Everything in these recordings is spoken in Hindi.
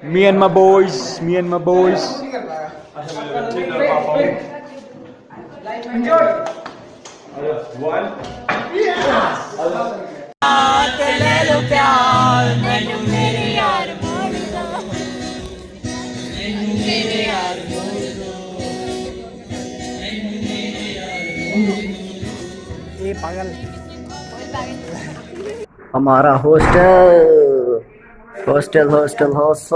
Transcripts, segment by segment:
Me and my boys, me and my boys. हमारा hostel hostel hostel hostel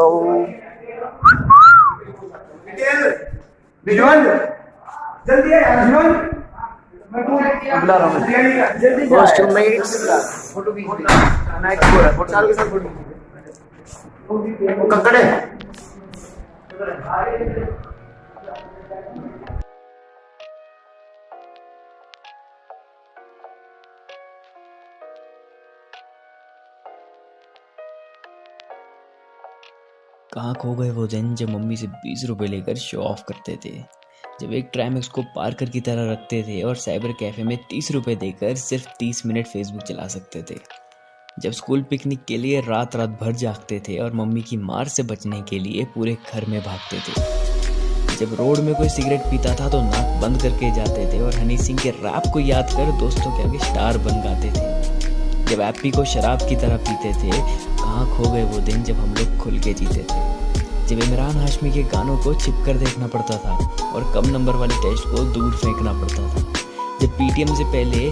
hostel mates ककड़े कहाँ खो गए वो दिन जब मम्मी से 20 रुपए लेकर शो ऑफ करते थे, जब एक ट्राइमेक्स को पार्कर की तरह रखते थे और साइबर कैफे में 30 रुपए देकर सिर्फ 30 मिनट फेसबुक चला सकते थे, जब स्कूल पिकनिक के लिए रात रात भर जागते थे और मम्मी की मार से बचने के लिए पूरे घर में भागते थे, जब रोड में कोई सिगरेट पीता था तो नाक बंद करके जाते थे और हनी सिंह के रैप को याद कर दोस्तों के आगे स्टार बन गाते थे, जब एप्पी को शराब की तरह पीते थे। कहाँ खो गए वो दिन जब हम लोग खुल के जीते थे, जब इमरान हाशमी के गानों को छिप कर देखना पड़ता था और कम नंबर वाले टेस्ट को दूर फेंकना पड़ता था, जब पीटीएम से पहले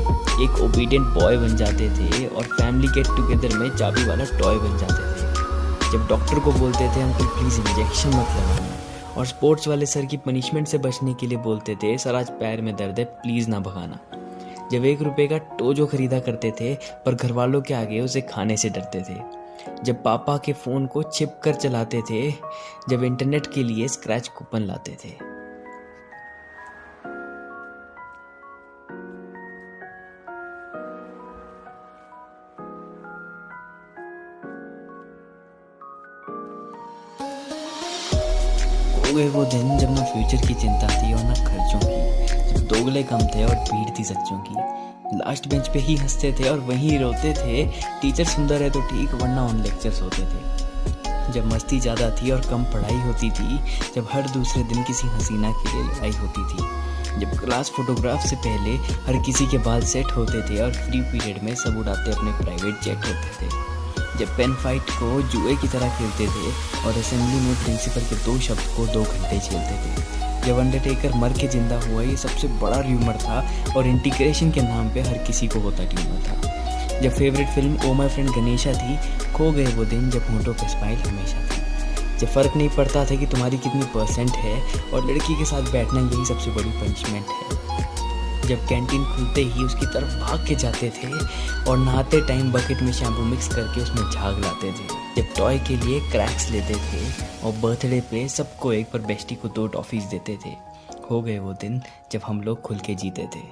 एक ओबीडियंट बॉय बन जाते थे और फैमिली गेट टुगेदर में चाबी वाला टॉय बन जाते थे, जब डॉक्टर को बोलते थे अंकल प्लीज़ इंजेक्शन मत लगाना और स्पोर्ट्स वाले सर की पनिशमेंट से बचने के लिए बोलते थे सर आज पैर में दर्द है प्लीज़ ना भगाना, जब 1 रुपए का टोजो खरीदा करते थे पर घर वालों के आगे उसे खाने से डरते थे, जब पापा के फ़ोन को छिप कर चलाते थे, जब इंटरनेट के लिए स्क्रैच कूपन लाते थे। हो गए वो दिन जब ना फ्यूचर की चिंता थी और ना खर्चों की, जब दोगले कम थे और भीड़ थी सच्चों की, लास्ट बेंच पे ही हंसते थे और वहीं रोते थे टीचर सुंदर है तो ठीक वरना ऑन लेक्चर्स होते थे, जब मस्ती ज़्यादा थी और कम पढ़ाई होती थी, जब हर दूसरे दिन किसी हसीना के लिए लड़ाई होती थी, जब क्लास फोटोग्राफ से पहले हर किसी के बाल सेट होते थे और फ्री पीरियड में सब उड़ाते अपने प्राइवेट जेट होते थे, जब पेन फाइट को जुए की तरह खेलते थे और असेंबली में प्रिंसिपल के 2 शब्द को 2 घंटे झेलते थे, जब अंडरटेकर मर के जिंदा हुआ ये सबसे बड़ा र्यूमर था और इंटीग्रेशन के नाम पे हर किसी को होता ट्यूमर था, जब favourite film oh my friend Ganesha थी। खो गए वो दिन जब होंठों पे स्माइल हमेशा थी, जब फ़र्क नहीं पड़ता था कि तुम्हारी कितनी परसेंट है और लड़की के साथ बैठना यही सबसे बड़ी पनिशमेंट है, जब कैंटीन खुलते ही उसकी तरफ भाग के जाते थे और नहाते टाइम बकेट में शैम्पू मिक्स करके उसमें झाग लाते थे, जब टॉय के लिए क्रैक्स लेते थे और बर्थडे पे सबको एक पर बेस्टी को 2 टॉफीज़ देते थे। हो गए वो दिन जब हम लोग खुल के जीते थे।